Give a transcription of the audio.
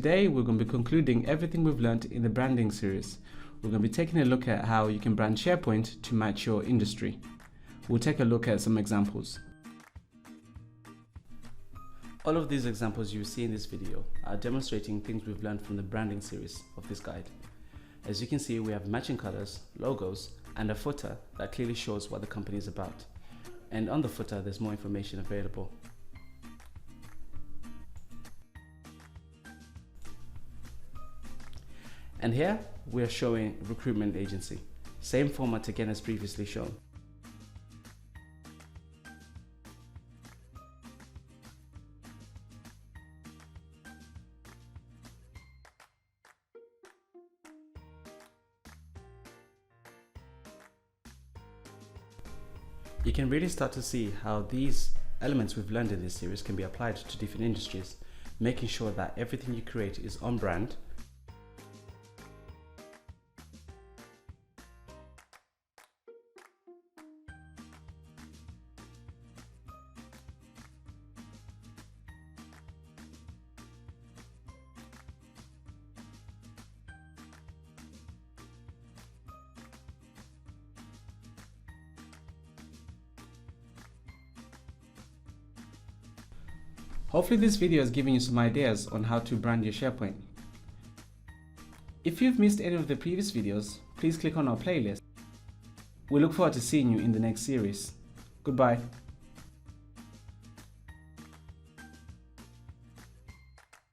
today we're going to be concluding everything we've learned in the branding series. We're going to be taking a look at how you can brand SharePoint to match your industry. We'll take a look at some examples. All of these examples you see in this video are demonstrating things we've learned from the branding series of this guide. As you can see, we have matching colors, logos, and a footer that clearly shows what the company is about. And on the footer, there's more information available. And here we are showing recruitment agency. Same format again as previously shown. You can really start to see how these elements we've learned in this series can be applied to different industries, making sure that everything you create is on brand. Hopefully this video has given you some ideas on how to brand your SharePoint. If you've missed any of the previous videos, please click on our playlist. We look forward to seeing you in the next series. Goodbye.